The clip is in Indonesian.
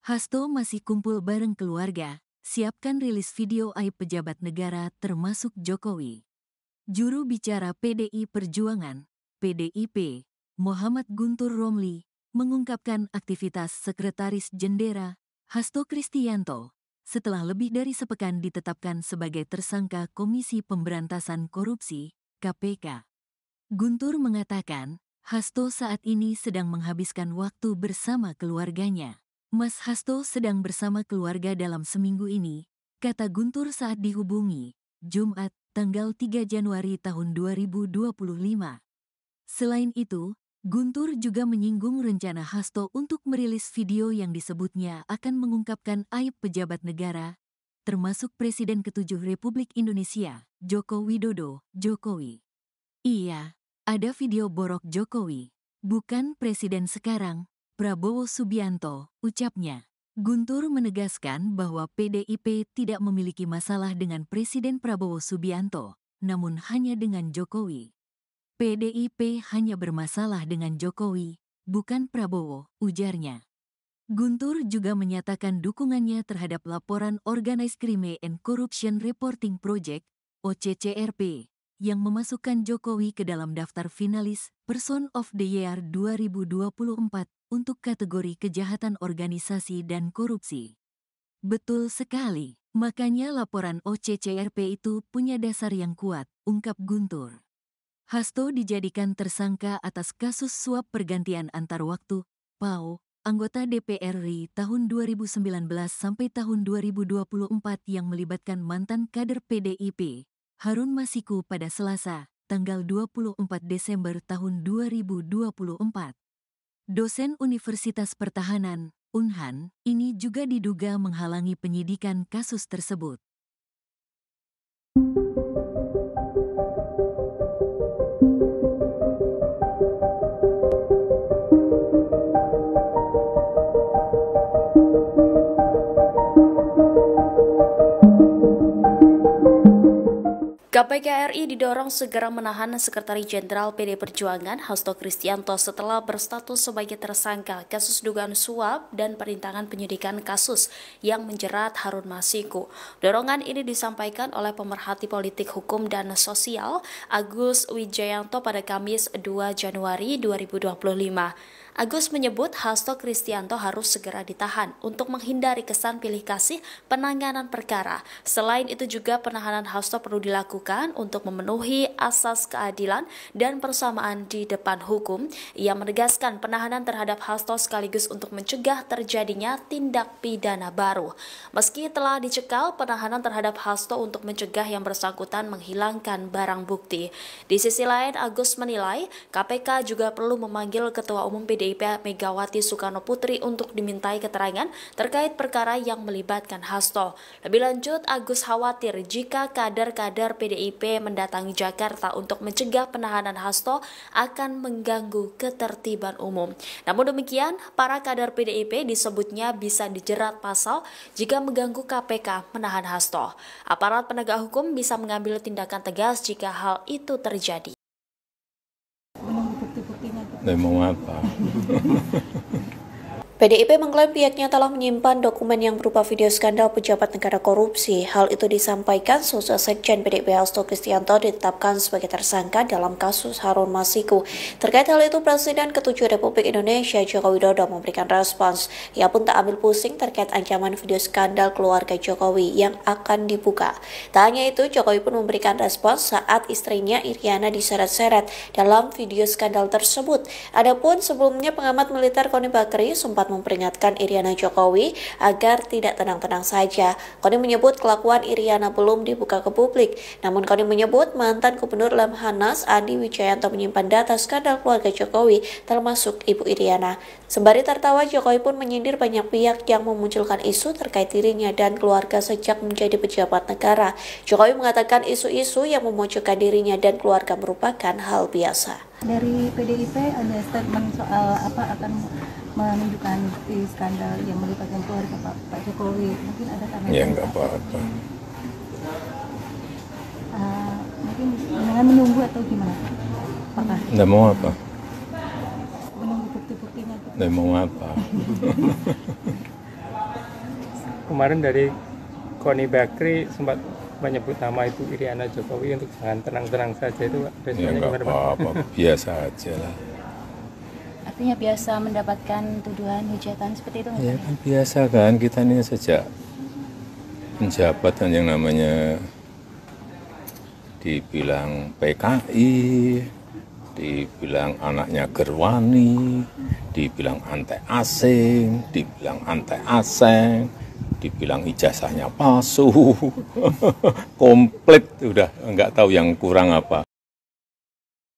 Hasto masih kumpul bareng keluarga, siapkan rilis video aib pejabat negara termasuk Jokowi. Juru bicara PDI Perjuangan, PDIP, Muhammad Guntur Romli, mengungkapkan aktivitas Sekretaris Jendera, Hasto Kristianto, setelah lebih dari sepekan ditetapkan sebagai tersangka Komisi Pemberantasan Korupsi, KPK. Guntur mengatakan, Hasto saat ini sedang menghabiskan waktu bersama keluarganya. Mas Hasto sedang bersama keluarga dalam seminggu ini, kata Guntur saat dihubungi, Jumat, tanggal 3 Januari tahun 2025. Selain itu, Guntur juga menyinggung rencana Hasto untuk merilis video yang disebutnya akan mengungkapkan aib pejabat negara, termasuk Presiden ke-7 Republik Indonesia, Joko Widodo, Jokowi. Iya, ada video borok Jokowi, bukan presiden sekarang, Prabowo Subianto, ucapnya. Guntur menegaskan bahwa PDIP tidak memiliki masalah dengan Presiden Prabowo Subianto, namun hanya dengan Jokowi. PDIP hanya bermasalah dengan Jokowi, bukan Prabowo, ujarnya. Guntur juga menyatakan dukungannya terhadap laporan Organized Crime and Corruption Reporting Project, OCCRP, yang memasukkan Jokowi ke dalam daftar finalis Person of the Year 2024 untuk kategori kejahatan organisasi dan korupsi. Betul sekali, makanya laporan OCCRP itu punya dasar yang kuat, ungkap Guntur. Hasto dijadikan tersangka atas kasus suap pergantian antar waktu, PAO, anggota DPR RI tahun 2019 sampai tahun 2024 yang melibatkan mantan kader PDIP, Harun Masiku pada Selasa, tanggal 24 Desember tahun 2024. Dosen Universitas Pertahanan, Unhan, ini juga diduga menghalangi penyidikan kasus tersebut. KPK RI didorong segera menahan Sekretaris Jenderal PD Perjuangan Hasto Kristianto setelah berstatus sebagai tersangka kasus dugaan suap dan perintangan penyidikan kasus yang menjerat Harun Masiku. Dorongan ini disampaikan oleh pemerhati politik hukum dan sosial Agus Wijayanto pada Kamis 2 Januari 2025. Agus menyebut Hasto Kristianto harus segera ditahan untuk menghindari kesan pilih kasih penanganan perkara. Selain itu juga penahanan Hasto perlu dilakukan untuk memenuhi asas keadilan dan persamaan di depan hukum. Ia menegaskan penahanan terhadap Hasto sekaligus untuk mencegah terjadinya tindak pidana baru. Meski telah dicekal, penahanan terhadap Hasto untuk mencegah yang bersangkutan menghilangkan barang bukti. Di sisi lain, Agus menilai KPK juga perlu memanggil Ketua Umum PDIP Megawati Soekarno Putri untuk dimintai keterangan terkait perkara yang melibatkan Hasto. Lebih lanjut, Agus khawatir jika kader-kader PDIP mendatangi Jakarta untuk mencegah penahanan Hasto akan mengganggu ketertiban umum. Namun demikian, para kader PDIP disebutnya bisa dijerat pasal jika mengganggu KPK menahan Hasto. Aparat penegak hukum bisa mengambil tindakan tegas jika hal itu terjadi. Mau apa? PDIP mengklaim pihaknya telah menyimpan dokumen yang berupa video skandal pejabat negara korupsi. Hal itu disampaikan sesudah Sekjen PDIP Hasto Kristianto ditetapkan sebagai tersangka dalam kasus Harun Masiku. Terkait hal itu, Presiden ke-7 Republik Indonesia Joko Widodo memberikan respons. Ia pun tak ambil pusing terkait ancaman video skandal keluarga Jokowi yang akan dibuka. Tak hanya itu, Jokowi pun memberikan respons saat istrinya Iriana diseret-seret dalam video skandal tersebut. Adapun sebelumnya pengamat militer Koni Bakri sempat memperingatkan Iriana Jokowi agar tidak tenang-tenang saja. Koni menyebut kelakuan Iriana belum dibuka ke publik. Namun Koni menyebut mantan Gubernur Lemhanas Adi Wijayanto menyimpan data skandal keluarga Jokowi termasuk Ibu Iriana. Sembari tertawa, Jokowi pun menyindir banyak pihak yang memunculkan isu terkait dirinya dan keluarga sejak menjadi pejabat negara. Jokowi mengatakan isu-isu yang memojokkan dirinya dan keluarga merupakan hal biasa. Dari PDIP ada statement soal apa akan menunjukkan bukti skandal yang melibatkan keluarga Pak Jokowi. Mungkin ada tanggapan? Ya nggak apa-apa. Mungkin dengan menunggu atau gimana? Apakah? Nggak mau apa? Menunggu bukti-buktinya. Nggak mau apa? kemarin dari Koni Bakri sempat menyebut nama Ibu Iriana Jokowi untuk jangan tenang-tenang saja, itu Ya responnya nggak gimana Pak? apa-apa, biasa aja lah. Artinya biasa mendapatkan tuduhan hujatan seperti itu nggak Ya Pak? kan biasa kan, kita ini sejak menjabat kan yang namanya dibilang PKI, dibilang anaknya Gerwani, dibilang antek asing, dibilang antek aseng, dibilang ijazahnya palsu, komplit, udah nggak tahu yang kurang apa.